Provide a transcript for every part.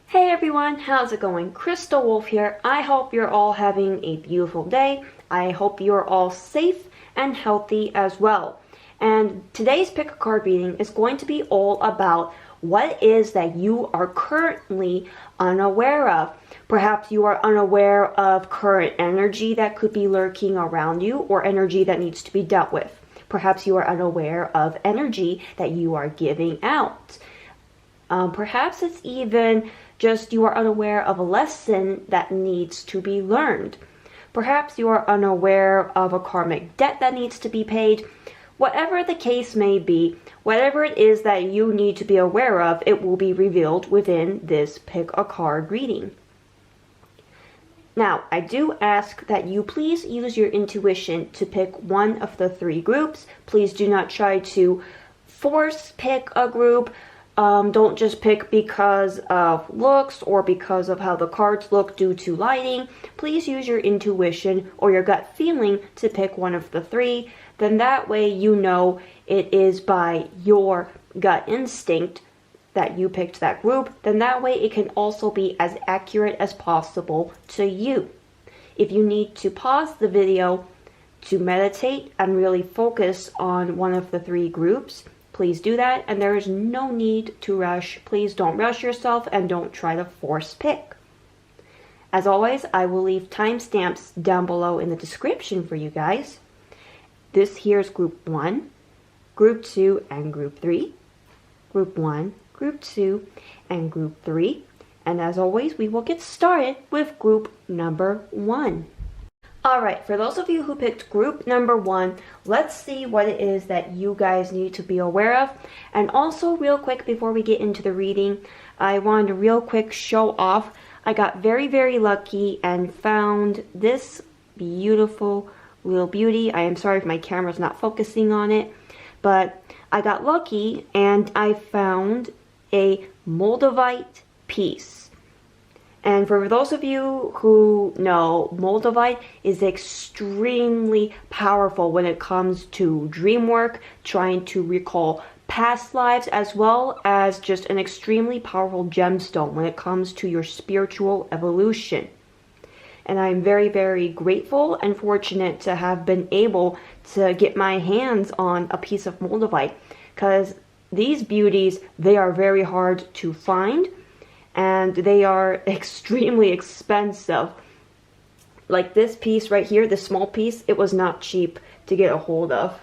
Hey everyone, how's it going? Crystal Wolf here. I hope you're all having a beautiful day. I hope you're all safe and healthy as well. And today's pick a card reading is going to be all about what it is that you are currently unaware of. Perhaps you are unaware of current energy that could be lurking around you or energy that needs to be dealt with. Perhaps you are unaware of energy that you are giving out. Perhaps it's even just you are unaware of a lesson that needs to be learned. Perhaps you are unaware of a karmic debt that needs to be paid. Whatever the case may be, whatever it is that you need to be aware of, it will be revealed within this pick a card reading. Now, I do ask that you please use your intuition to pick one of the three groups. Please do not try to force pick a group. Don't just pick because of looks or because of how the cards look due to lighting. Please use your intuition or your gut feeling to pick one of the three. Then that way you know it is by your gut instinct that you picked that group. Then that way it can also be as accurate as possible to you. If you need to pause the video to meditate and really focus on one of the three groups, please do that, and there is no need to rush. Please don't rush yourself and don't try to force pick. As always, I will leave timestamps down below in the description for you guys. This here is group 1, group 2, and group 3. Group 1, group 2, and group 3. And as always, we will get started with group number 1. Alright, for those of you who picked group number 1, let's see what it is that you guys need to be aware of. And also, real quick before we get into the reading, I wanted to real quick show off. I got very lucky and found this beautiful little beauty. I am sorry if my camera's not focusing on it, but I got lucky and I found a Moldavite piece. And for those of you who know, Moldavite is extremely powerful when it comes to dream work, trying to recall past lives, as well as just an extremely powerful gemstone when it comes to your spiritual evolution. And I'm very grateful and fortunate to have been able to get my hands on a piece of Moldavite, because these beauties, they are very hard to find. And they are extremely expensive. Like this piece right here, this small piece, it was not cheap to get a hold of.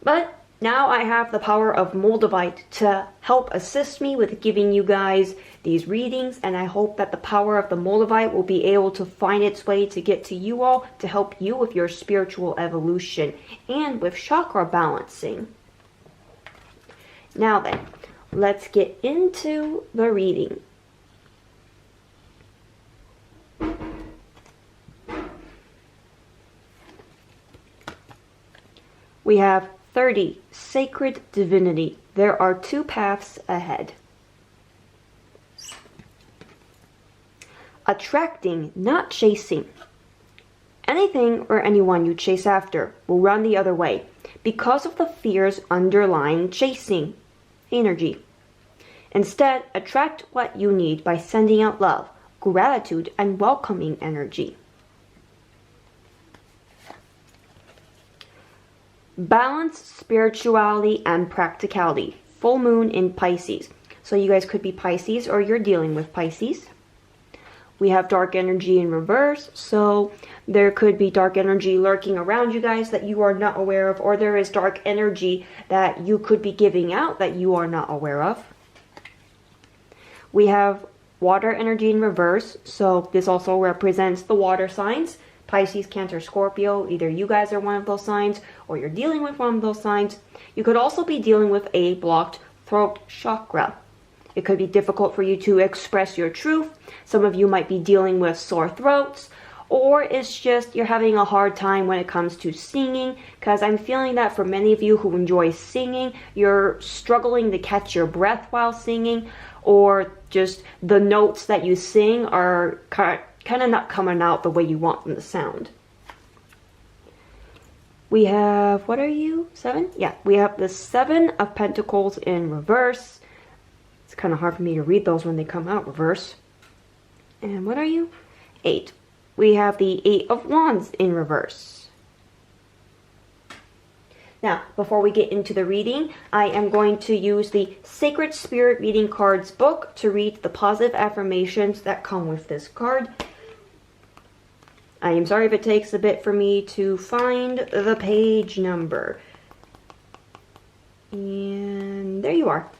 But now I have the power of Moldavite to help assist me with giving you guys these readings. And I hope that the power of the Moldavite will be able to find its way to get to you all, to help you with your spiritual evolution and with chakra balancing. Now then, let's get into the reading. We have 30, Sacred Divinity. There are two paths ahead. Attracting, not chasing. Anything or anyone you chase after will run the other way because of the fears underlying chasing energy. Instead, attract what you need by sending out love, gratitude, and welcoming energy. Balance spirituality and practicality. Full moon in Pisces. So you guys could be Pisces or you're dealing with Pisces. We have dark energy in reverse, so there could be dark energy lurking around you guys that you are not aware of, or there is dark energy that you could be giving out that you are not aware of. We have water energy in reverse, so this also represents the water signs. Pisces, Cancer, Scorpio, either you guys are one of those signs or you're dealing with one of those signs. You could also be dealing with a blocked throat chakra. It could be difficult for you to express your truth. Some of you might be dealing with sore throats, or it's just you're having a hard time when it comes to singing, because I'm feeling that for many of you who enjoy singing, you're struggling to catch your breath while singing, or just the notes that you sing are kind of not coming out the way you want them to sound. We have, what are you, 7? Yeah, we have the 7 of Pentacles in reverse. It's kind of hard for me to read those when they come out reverse. And what are you? 8. We have the 8 of Wands in reverse. Now, before we get into the reading, I am going to use the Sacred Spirit Reading Cards book to read the positive affirmations that come with this card. I am sorry if it takes a bit for me to find the page number. And there you are.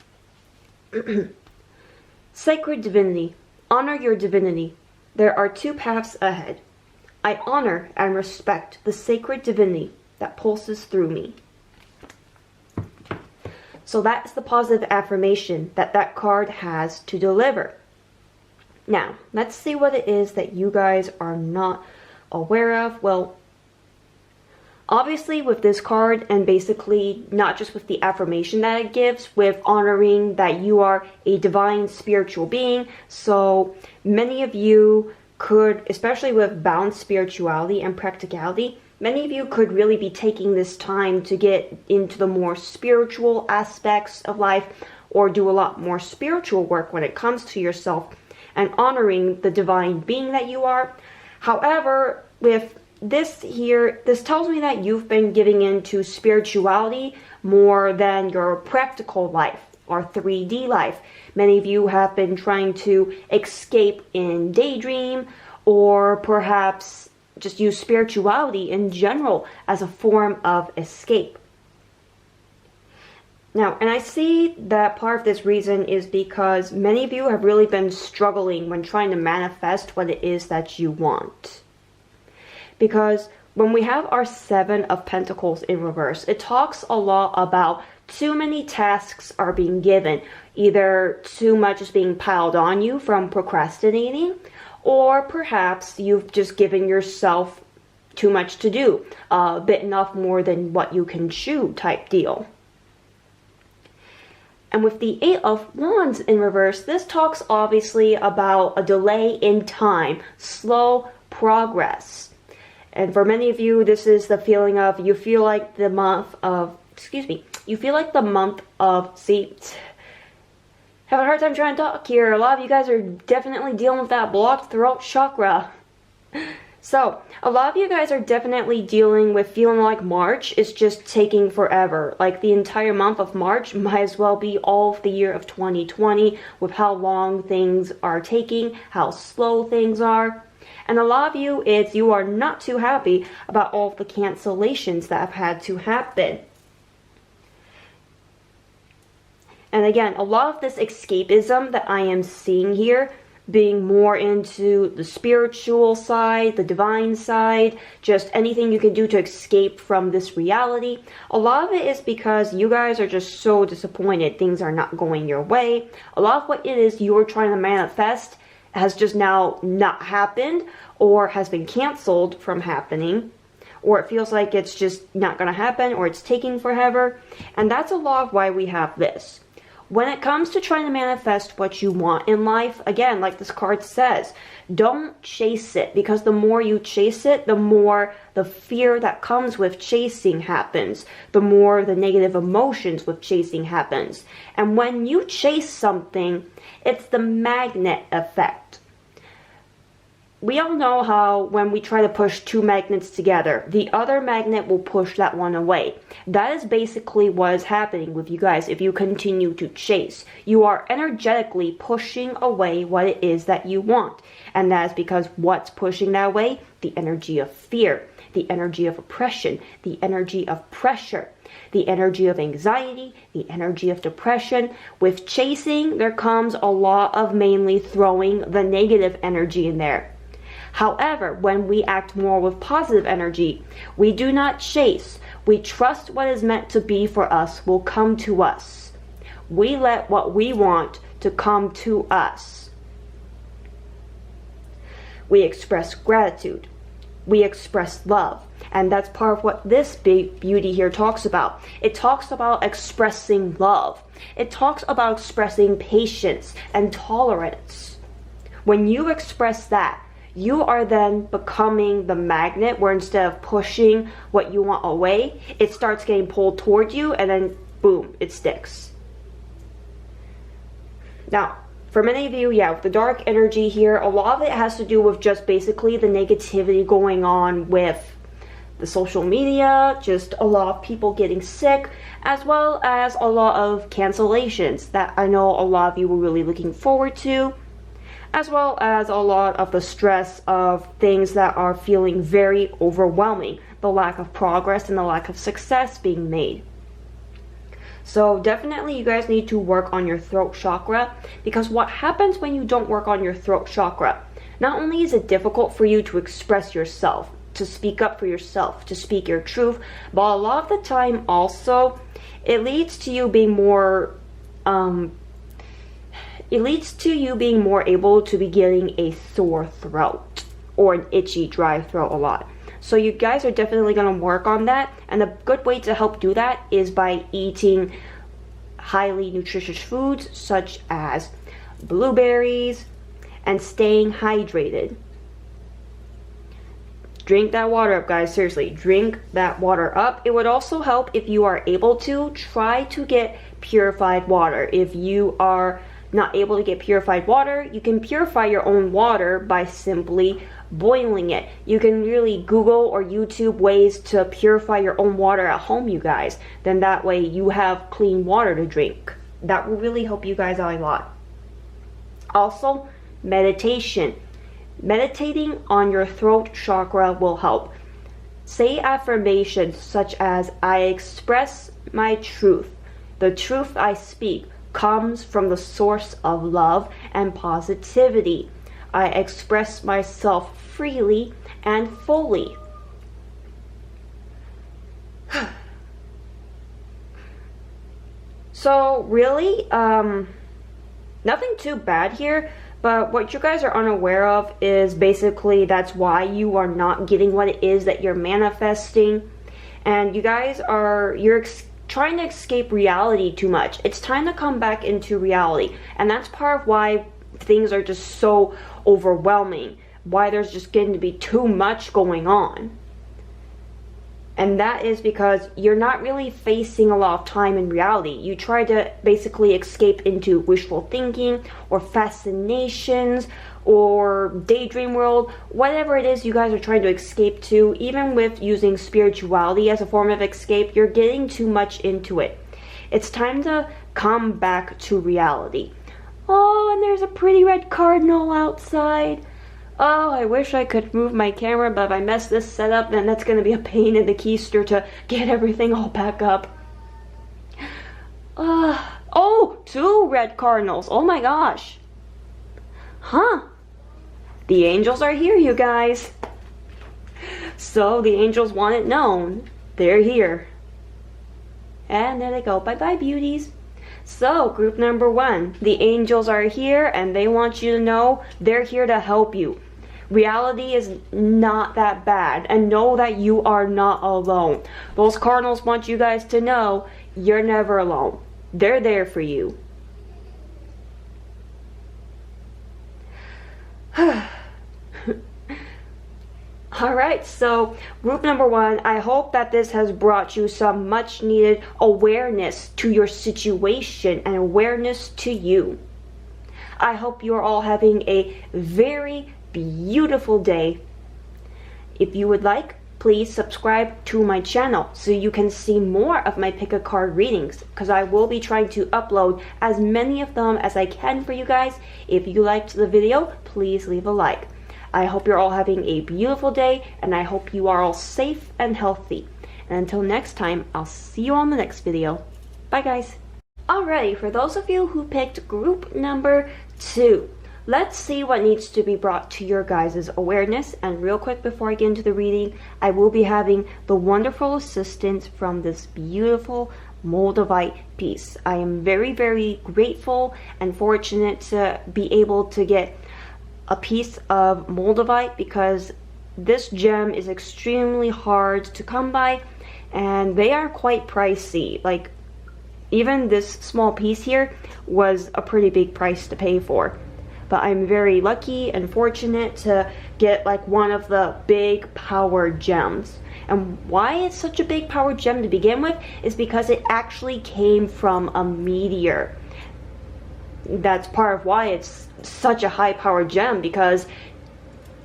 Sacred Divinity. Honor your divinity. There are 2 paths ahead. I honor and respect the sacred divinity that pulses through me. So that's the positive affirmation that card has to deliver. Now, let's see what it is that you guys are not aware of. Well, obviously with this card, and basically not just with the affirmation that it gives, with honoring that you are a divine spiritual being. So many of you could, especially with balanced spirituality and practicality, many of you could really be taking this time to get into the more spiritual aspects of life, or do a lot more spiritual work when it comes to yourself and honoring the divine being that you are. However, with this here, this tells me that you've been giving into spirituality more than your practical life or 3D life. Many of you have been trying to escape in daydream, or perhaps just use spirituality in general as a form of escape. Now, and I see that part of this reason is because many of you have really been struggling when trying to manifest what it is that you want. Because when we have our 7 of Pentacles in reverse, it talks a lot about too many tasks are being given. Either too much is being piled on you from procrastinating, or perhaps you've just given yourself too much to do. Bitten off more than what you can chew type deal. And with the 8 of Wands in reverse, this talks obviously about a delay in time, slow progress. And for many of you, this is the feeling of, you feel like the month of, have a hard time trying to talk here. A lot of you guys are definitely dealing with that blocked throat chakra. So, a lot of you guys are definitely dealing with feeling like March is just taking forever. Like the entire month of March might as well be all of the year of 2020, with how long things are taking, how slow things are. And a lot of you, you are not too happy about all of the cancellations that have had to happen. And again, a lot of this escapism that I am seeing here, being more into the spiritual side, the divine side, just anything you can do to escape from this reality. A lot of it is because you guys are just so disappointed. Things are not going your way. A lot of what it is you're trying to manifest has just now not happened, or has been canceled from happening, or it feels like it's just not going to happen, or it's taking forever. And that's a lot of why we have this. When it comes to trying to manifest what you want in life, again, like this card says, don't chase it, because the more you chase it, the more the fear that comes with chasing happens, the more the negative emotions with chasing happens. And when you chase something, it's the magnet effect. We all know how when we try to push 2 magnets together, the other magnet will push that one away. That is basically what is happening with you guys if you continue to chase. You are energetically pushing away what it is that you want. And that is because what's pushing that away? The energy of fear, the energy of oppression, the energy of pressure, the energy of anxiety, the energy of depression. With chasing, there comes a lot of mainly throwing the negative energy in there. However, when we act more with positive energy, we do not chase. We trust what is meant to be for us will come to us. We let what we want to come to us. We express gratitude. We express love. And that's part of what this big beauty here talks about. It talks about expressing love. It talks about expressing patience and tolerance. When you express that, you are then becoming the magnet where instead of pushing what you want away, it starts getting pulled toward you, and then boom, it sticks. Now, for many of you, yeah, with the dark energy here, a lot of it has to do with just basically the negativity going on with the social media, just a lot of people getting sick, as well as a lot of cancellations that I know a lot of you were really looking forward to, as well as a lot of the stress of things that are feeling very overwhelming, the lack of progress and the lack of success being made. So definitely you guys need to work on your throat chakra, because what happens when you don't work on your throat chakra, not only is it difficult for you to express yourself, to speak up for yourself, to speak your truth, but a lot of the time also it leads to you being more able to be getting a sore throat or an itchy, dry throat a lot. So you guys are definitely going to work on that, and a good way to help do that is by eating highly nutritious foods such as blueberries and staying hydrated. Drink that water up, guys. Seriously, drink that water up. It would also help if you are able to try to get purified water. If you are not able to get purified water, you can purify your own water by simply boiling it. You can really Google or YouTube ways to purify your own water at home, you guys. Then that way you have clean water to drink. That will really help you guys out a lot. Also, meditation. Meditating on your throat chakra will help. Say affirmations such as, I express my truth. The truth I speak comes from the source of love and positivity. I express myself freely and fully. So really, nothing too bad here. But what you guys are unaware of is basically that's why you are not getting what it is that you're manifesting. And you guys are, trying to escape reality too much. It's time to come back into reality. And that's part of why things are just so overwhelming. Why there's just getting to be too much going on. And that is because you're not really facing a lot of time in reality. You try to basically escape into wishful thinking or fascinations or daydream world, whatever it is you guys are trying to escape to. Even with using spirituality as a form of escape, you're getting too much into it. It's time to come back to reality. Oh, and there's a pretty red cardinal outside. Oh, I wish I could move my camera, but if I mess this setup, then that's going to be a pain in the keister to get everything all back up. Oh, 2 red cardinals. Oh my gosh. Huh. The angels are here, you guys. So the angels want it known. They're here. And there they go. Bye-bye, beauties. So, group number 1, the angels are here and they want you to know they're here to help you. Reality is not that bad, and know that you are not alone. Those cardinals want you guys to know you're never alone. They're there for you. Alright, so group number 1, I hope that this has brought you some much needed awareness to your situation and awareness to you. I hope you're all having a very beautiful day. If you would like, please subscribe to my channel so you can see more of my pick a card readings, because I will be trying to upload as many of them as I can for you guys. If you liked the video, please leave a like. I hope you're all having a beautiful day, and I hope you are all safe and healthy. And until next time, I'll see you on the next video. Bye, guys. Alrighty, for those of you who picked group number 2, let's see what needs to be brought to your guys' awareness. And real quick before I get into the reading, I will be having the wonderful assistance from this beautiful Moldavite piece. I am very, very grateful and fortunate to be able to get a piece of Moldavite, because this gem is extremely hard to come by and they are quite pricey. Like, even this small piece here was a pretty big price to pay for. But I'm very lucky and fortunate to get like one of the big power gems. And why it's such a big power gem to begin with is because it actually came from a meteor. That's part of why it's such a high-powered gem, because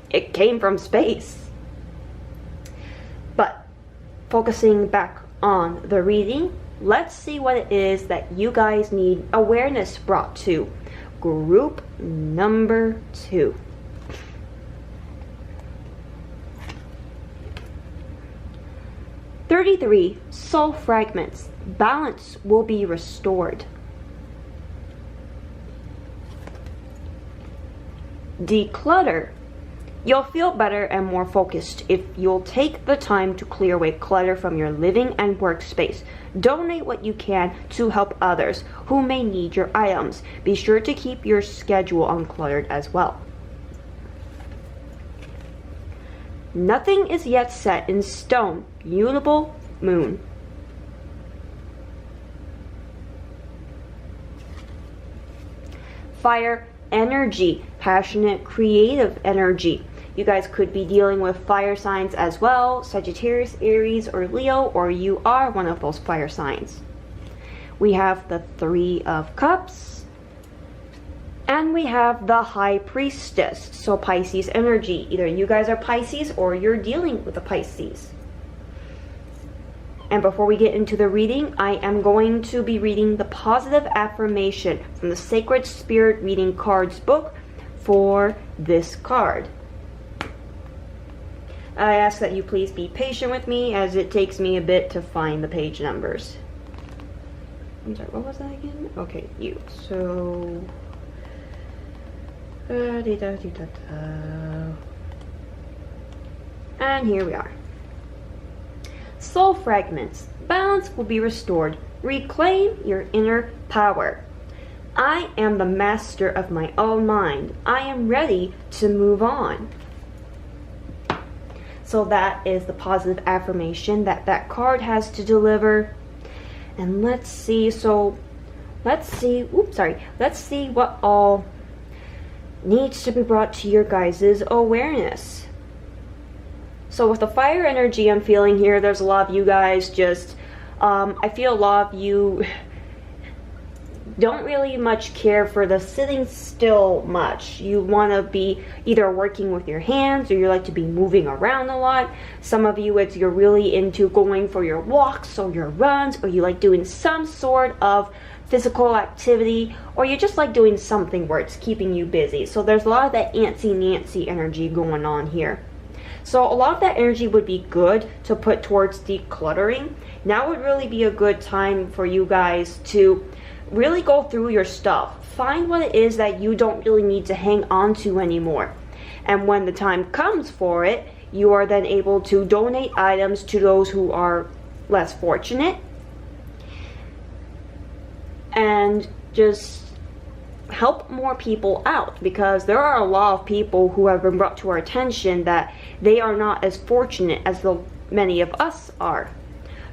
it came from space. But focusing back on the reading, let's see what it is that you guys need awareness brought to. Group number 2. "33 soul fragments. Balance will be restored." Declutter. You'll feel better and more focused if you'll take the time to clear away clutter from your living and workspace. Donate what you can to help others who may need your items. Be sure to keep your schedule uncluttered as well. Nothing is yet set in stone. Mutable moon. Fire energy, passionate, creative energy. You guys could be dealing with fire signs as well, Sagittarius, Aries, or Leo, or you are one of those fire signs. We have the 3 of Cups, and we have the High Priestess, so Pisces energy. Either you guys are Pisces or you're dealing with a Pisces. And before we get into the reading, I am going to be reading the positive affirmation from the Sacred Spirit Reading Cards book for this card. I ask that you please be patient with me, as it takes me a bit to find the page numbers. I'm sorry, what was that again? Okay, you. So... and here we are. Soul fragments. Balance will be restored. Reclaim your inner power. I am the master of my own mind. I am ready to move on. So that is the positive affirmation that card has to deliver. And let's see, let's see what all needs to be brought to your guys' awareness. So with the fire energy I'm feeling here, there's a lot of you guys just, I feel a lot of you don't really much care for the sitting still much. You want to be either working with your hands, or you like to be moving around a lot. Some of you, you're really into going for your walks or your runs, or you like doing some sort of physical activity, or you just like doing something where it's keeping you busy. So there's a lot of that antsy Nancy energy going on here. So a lot of that energy would be good to put towards decluttering. Now would really be a good time for you guys to really go through your stuff. Find what it is that you don't really need to hang on to anymore. And when the time comes for it, you are then able to donate items to those who are less fortunate. And just help more people out, because there are a lot of people who have been brought to our attention that they are not as fortunate as many of us are.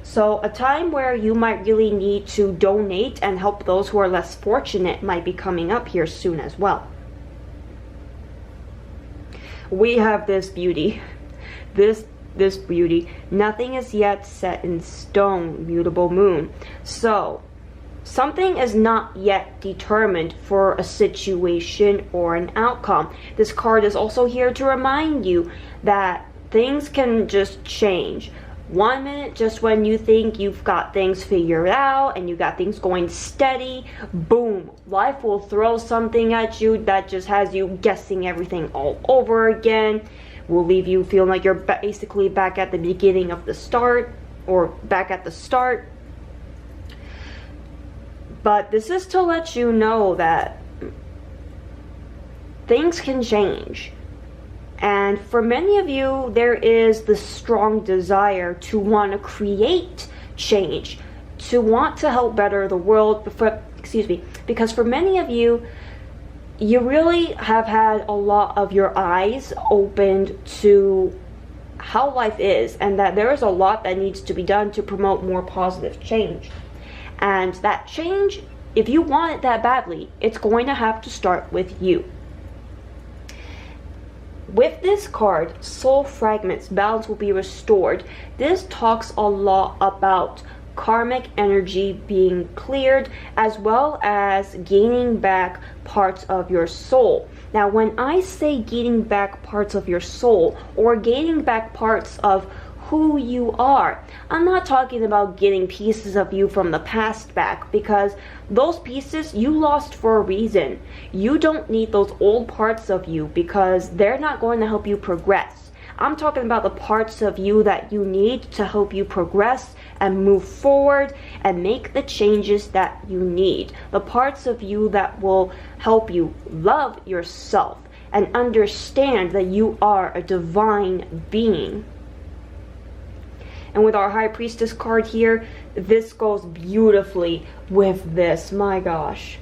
So a time where you might really need to donate and help those who are less fortunate might be coming up here soon as well. We have this beauty. This beauty. Nothing is yet set in stone. Mutable moon. So something is not yet determined for a situation or an outcome. This card is also here to remind you that things can just change. 1 minute, just when you think you've got things figured out and you got things going steady, boom, life will throw something at you that just has you guessing everything all over again. Will leave you feeling like you're basically back at the beginning of the start, or back at the start. But this is to let you know that things can change. And for many of you, there is the strong desire to want to create change, to want to help better the world. Because for many of you, you really have had a lot of your eyes opened to how life is, and that there is a lot that needs to be done to promote more positive change. And that change, if you want it that badly, it's going to have to start with you. With this card, soul fragments, balance will be restored. This talks a lot about karmic energy being cleared, as well as gaining back parts of your soul. Now, when I say gaining back parts of your soul or gaining back parts of who you are, I'm not talking about getting pieces of you from the past back, because those pieces you lost for a reason. You don't need those old parts of you because they're not going to help you progress. I'm talking about the parts of you that you need to help you progress and move forward and make the changes that you need. The parts of you that will help you love yourself and understand that you are a divine being. And with our High Priestess card here, this goes beautifully with this, my gosh.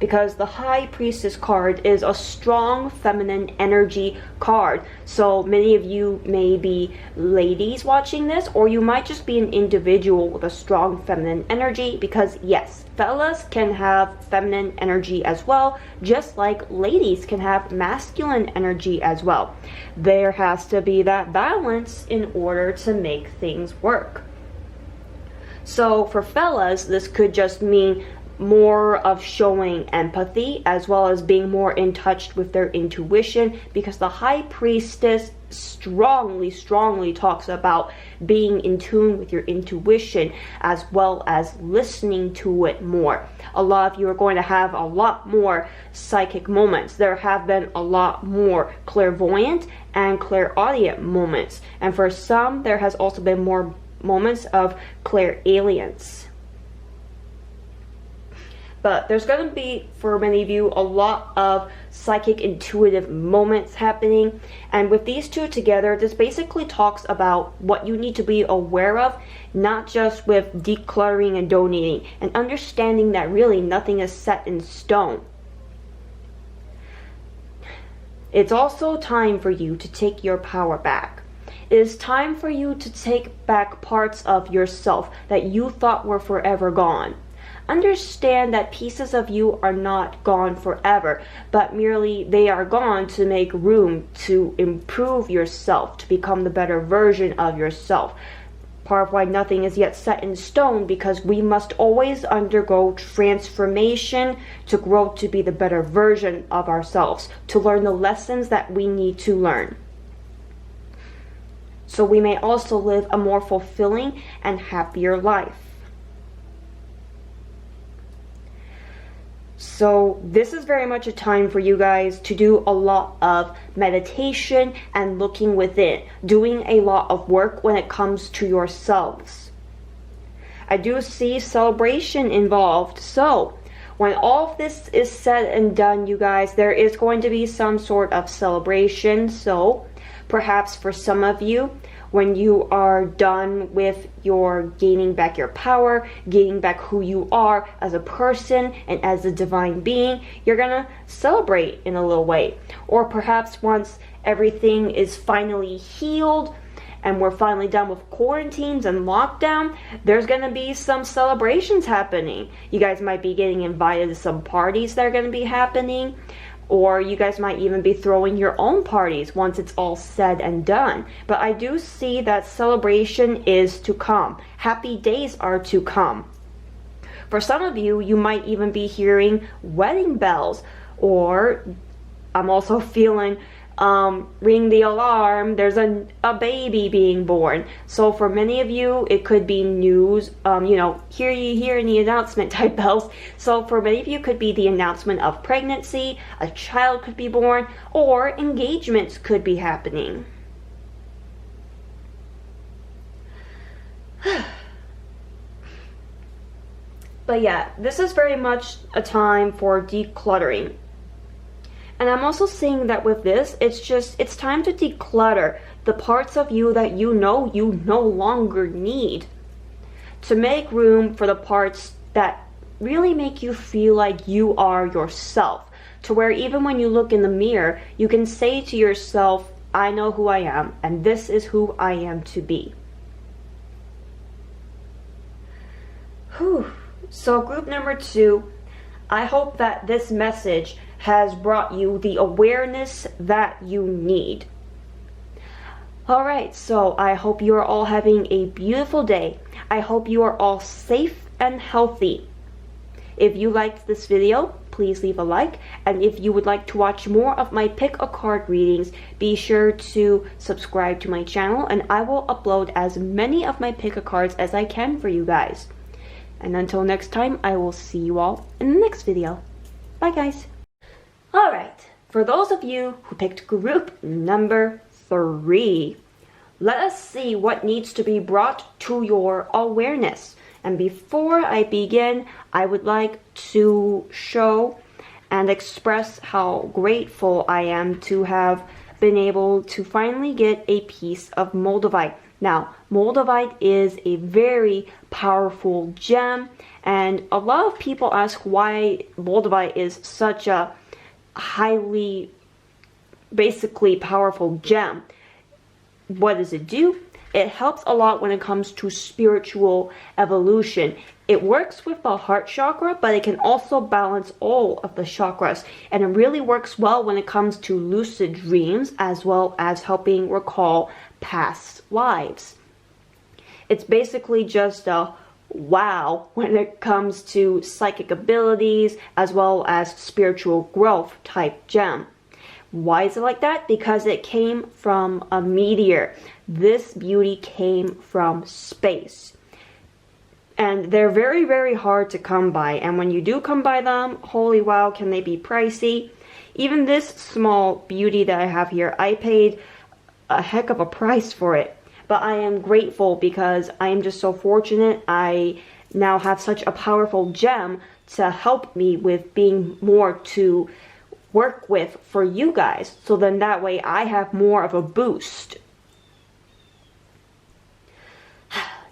Because the High Priestess card is a strong feminine energy card. So many of you may be ladies watching this, or you might just be an individual with a strong feminine energy, because yes, fellas can have feminine energy as well, just like ladies can have masculine energy as well. There has to be that balance in order to make things work. So for fellas, this could just mean more of showing empathy, as well as being more in touch with their intuition, because the High Priestess strongly talks about being in tune with your intuition, as well as listening to it more. A lot of you are going to have a lot more psychic moments. There have been a lot more clairvoyant and clairaudient moments, and for some there has also been more moments of clairalience. But there's going to be, for many of you, a lot of psychic intuitive moments happening. And with these two together, this basically talks about what you need to be aware of, not just with decluttering and donating, and understanding that really nothing is set in stone. It's also time for you to take your power back. It is time for you to take back parts of yourself that you thought were forever gone. Understand that pieces of you are not gone forever, but merely they are gone to make room to improve yourself, to become the better version of yourself. Part of why nothing is yet set in stone, because we must always undergo transformation to grow to be the better version of ourselves, to learn the lessons that we need to learn, so we may also live a more fulfilling and happier life. So this is very much a time for you guys to do a lot of meditation and looking within, doing a lot of work when it comes to yourselves. I do see celebration involved. So when all of this is said and done, you guys, there is going to be some sort of celebration. So perhaps for some of you, when you are done with your gaining back your power, gaining back who you are as a person and as a divine being, you're gonna celebrate in a little way. Or perhaps once everything is finally healed and we're finally done with quarantines and lockdown, there's gonna be some celebrations happening. You guys might be getting invited to some parties that are gonna be happening. Or you guys might even be throwing your own parties once it's all said and done. But I do see that celebration is to come. Happy days are to come. For some of you, you might even be hearing wedding bells. Or I'm also feeling ring the alarm, there's a baby being born. So for many of you, it could be news, hear ye hear in the announcement type bells. So for many of you, it could be the announcement of pregnancy, a child could be born, or engagements could be happening. But yeah, this is very much a time for decluttering. And I'm also seeing that with this, it's time to declutter the parts of you that you know you no longer need, to make room for the parts that really make you feel like you are yourself, to where even when you look in the mirror, you can say to yourself, I know who I am, and this is who I am to be. Whew. So group number 2, I hope that this message has brought you the awareness that you need. Alright, so I hope you are all having a beautiful day. I hope you are all safe and healthy. If you liked this video, please leave a like, and if you would like to watch more of my pick a card readings, be sure to subscribe to my channel, and I will upload as many of my pick a cards as I can for you guys. And until next time, I will see you all in the next video. Bye guys. Alright, for those of you who picked group number 3, let us see what needs to be brought to your awareness. And before I begin, I would like to show and express how grateful I am to have been able to finally get a piece of Moldavite. Now, Moldavite is a very powerful gem, and a lot of people ask why Moldavite is such a highly, basically powerful gem. What does it do? It helps a lot when it comes to spiritual evolution. It works with the heart chakra, but it can also balance all of the chakras. And it really works well when it comes to lucid dreams, as well as helping recall past lives. It's basically just a wow when it comes to psychic abilities, as well as spiritual growth type gem. Why is it like that? Because it came from a meteor. This beauty came from space. And they're very, very hard to come by. And when you do come by them, holy wow, can they be pricey. Even this small beauty that I have here, I paid a heck of a price for it. But I am grateful because I am just so fortunate. I now have such a powerful gem to help me with being more to work with for you guys, so then that way I have more of a boost.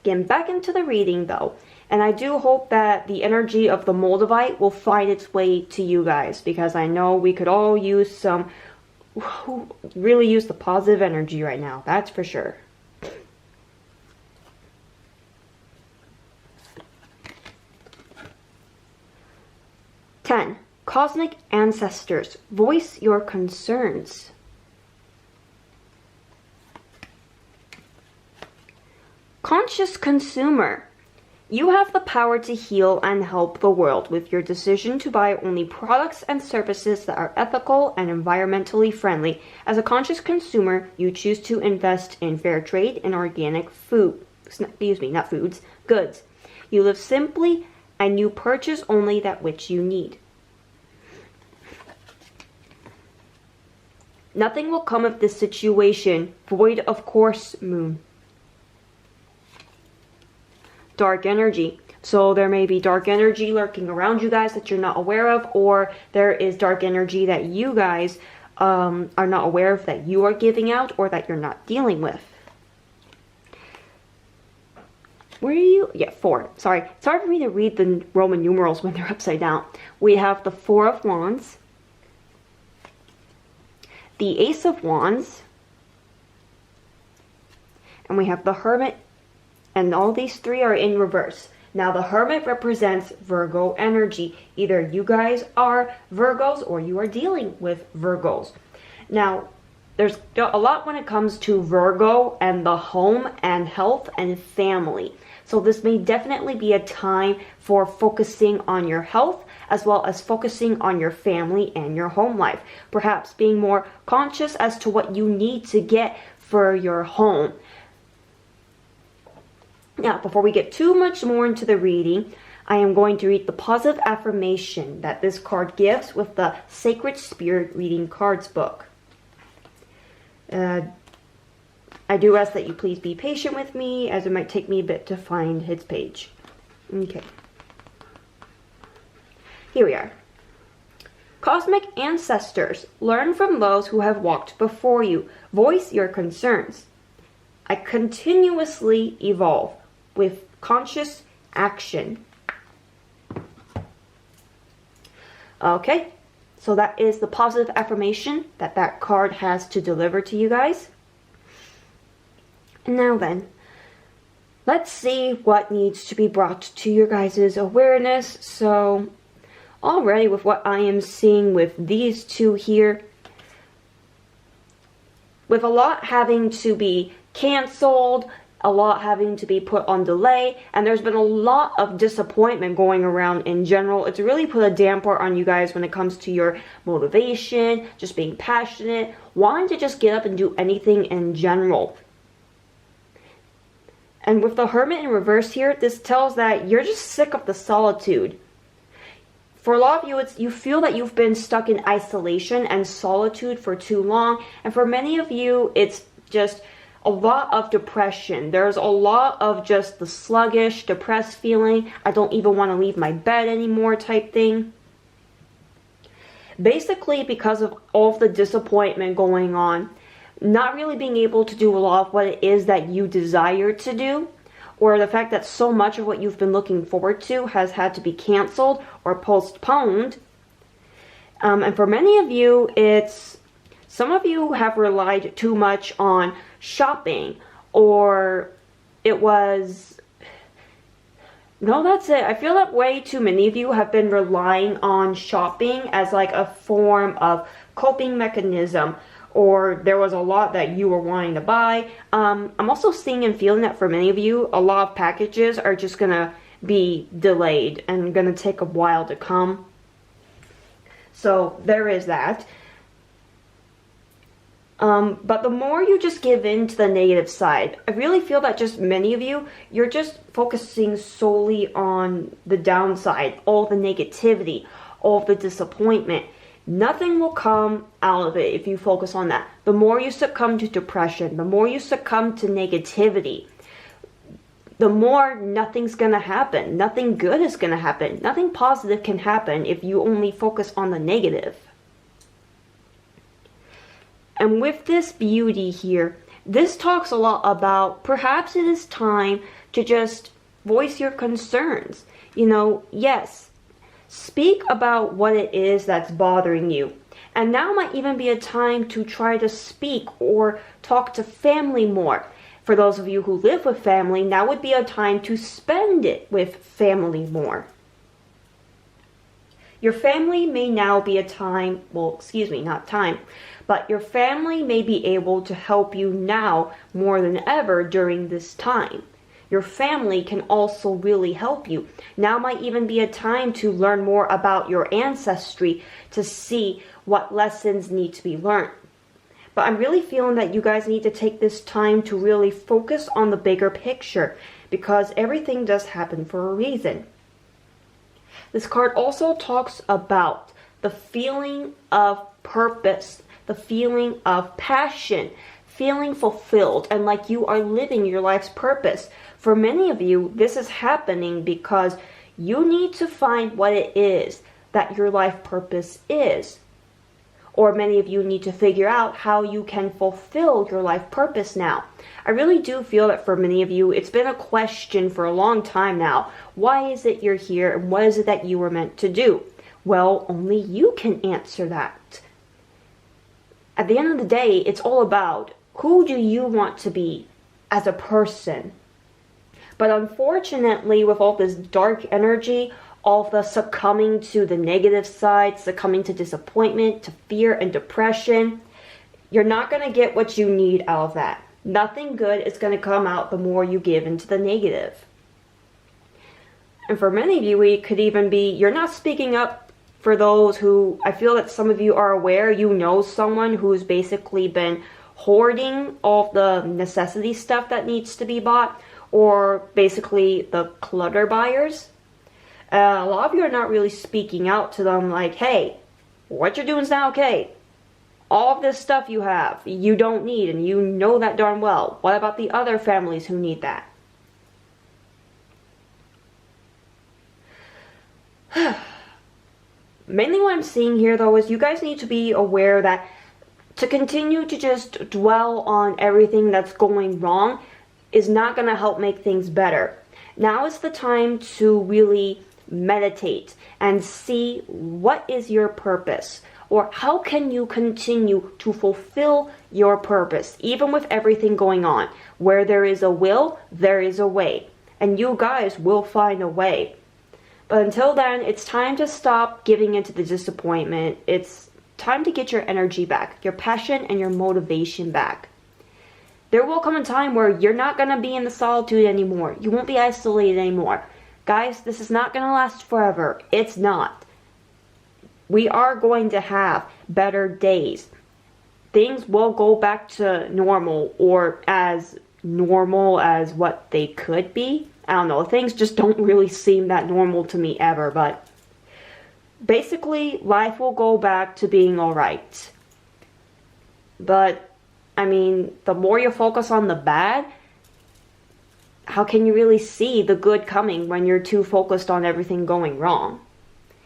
Getting back into the reading though, and I do hope that the energy of the Moldavite will find its way to you guys, because I know we could all use some, really use the positive energy right now, that's for sure. Ten. Cosmic ancestors, voice your concerns. Conscious consumer, you have the power to heal and help the world with your decision to buy only products and services that are ethical and environmentally friendly. As a conscious consumer, you choose to invest in fair trade and organic food, goods. You live simply and you purchase only that which you need. Nothing will come of this situation, void of course, moon. Dark energy. So there may be dark energy lurking around you guys that you're not aware of, or there is dark energy that you guys are not aware of that you are giving out or that you're not dealing with. Where are you? Yeah, 4. Sorry. It's hard for me to read the Roman numerals when they're upside down. We have the 4 of Wands, the Ace of Wands, and we have the Hermit, and all these 3 are in reverse. Now the Hermit represents Virgo energy. Either you guys are Virgos or you are dealing with Virgos. Now, there's a lot when it comes to Virgo and the home and health and family. So this may definitely be a time for focusing on your health, as well as focusing on your family and your home life. Perhaps being more conscious as to what you need to get for your home. Now, before we get too much more into the reading, I am going to read the positive affirmation that this card gives with the Sacred Spirit Reading Cards book. I do ask that you please be patient with me, as it might take me a bit to find its page. Okay. Here we are. Cosmic ancestors, learn from those who have walked before you. Voice your concerns. I continuously evolve with conscious action. Okay, so that is the positive affirmation that card has to deliver to you guys. Now then, let's see what needs to be brought to your guys' awareness. So, already with what I am seeing with these 2 here, with a lot having to be canceled, a lot having to be put on delay, and there's been a lot of disappointment going around in general. It's really put a damper on you guys when it comes to your motivation, just being passionate, wanting to just get up and do anything in general. And with the Hermit in reverse here, this tells that you're just sick of the solitude. For a lot of you, you feel that you've been stuck in isolation and solitude for too long. And for many of you, it's just a lot of depression. There's a lot of just the sluggish, depressed feeling. I don't even want to leave my bed anymore type thing. Basically, because of all of the disappointment going on, not really being able to do a lot of what it is that you desire to do, or the fact that so much of what you've been looking forward to has had to be canceled or postponed. And for many of you, some of you have relied too much on shopping, or that's it. I feel that way too many of you have been relying on shopping as like a form of coping mechanism, or there was a lot that you were wanting to buy. I'm also seeing and feeling that for many of you, a lot of packages are just gonna be delayed and gonna take a while to come. So there is that. But the more you just give in to the negative side, I really feel that just many of you, you're just focusing solely on the downside, all the negativity, all the disappointment. Nothing will come out of it if you focus on that. The more you succumb to depression, the more you succumb to negativity, the more nothing's going to happen. Nothing good is going to happen. Nothing positive can happen if you only focus on the negative. And with this beauty here, this talks a lot about perhaps it is time to just voice your concerns. Yes, speak about what it is that's bothering you. And now might even be a time to try to speak or talk to family more. For those of you who live with family, now would be a time to spend it with family more. Your family may now be a time, but your family may be able to help you now more than ever during this time. Your family can also really help you. Now might even be a time to learn more about your ancestry to see what lessons need to be learned. But I'm really feeling that you guys need to take this time to really focus on the bigger picture, because everything does happen for a reason. This card also talks about the feeling of purpose, the feeling of passion, feeling fulfilled, and like you are living your life's purpose. For many of you, this is happening because you need to find what it is that your life purpose is. Or many of you need to figure out how you can fulfill your life purpose now. I really do feel that for many of you, it's been a question for a long time now. Why is it you're here, and what is it that you were meant to do? Well, only you can answer that. At the end of the day, it's all about who do you want to be as a person. But unfortunately, with all this dark energy, all the succumbing to the negative side, succumbing to disappointment, to fear and depression, you're not going to get what you need out of that. Nothing good is going to come out the more you give into the negative. And for many of you, it could even be you're not speaking up for those who, I feel that some of you are aware, you know someone who's basically been hoarding all the necessity stuff that needs to be bought, or basically the clutter buyers. A lot of you are not really speaking out to them like, hey, what you're doing is not okay. All of this stuff you have, you don't need, and you know that darn well. What about the other families who need that? Mainly what I'm seeing here, though, is you guys need to be aware that to continue to just dwell on everything that's going wrong is not going to help make things better. Now is the time to really meditate and see what is your purpose, or how can you continue to fulfill your purpose even with everything going on. Where there is a will, there is a way, and you guys will find a way. But until then, it's time to stop giving into the disappointment. It's time to get your energy back, your passion and your motivation back. There will come a time where you're not going to be in the solitude anymore. You won't be isolated anymore. Guys, this is not going to last forever. It's not. We are going to have better days. Things will go back to normal, or as normal as what they could be. I don't know. Things just don't really seem that normal to me ever, but basically, life will go back to being alright. But, I mean, the more you focus on the bad, how can you really see the good coming when you're too focused on everything going wrong?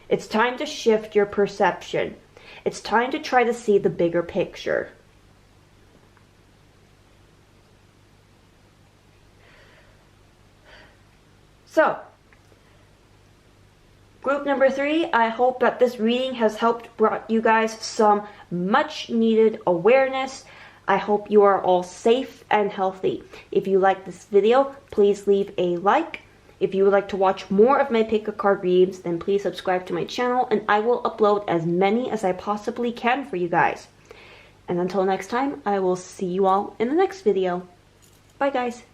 It's time to shift your perception. It's time to try to see the bigger picture. So, group number 3, I hope that this reading has helped brought you guys some much needed awareness. I hope you are all safe and healthy. If you like this video, please leave a like. If you would like to watch more of my pick a card readings, then please subscribe to my channel and I will upload as many as I possibly can for you guys. And until next time, I will see you all in the next video. Bye guys.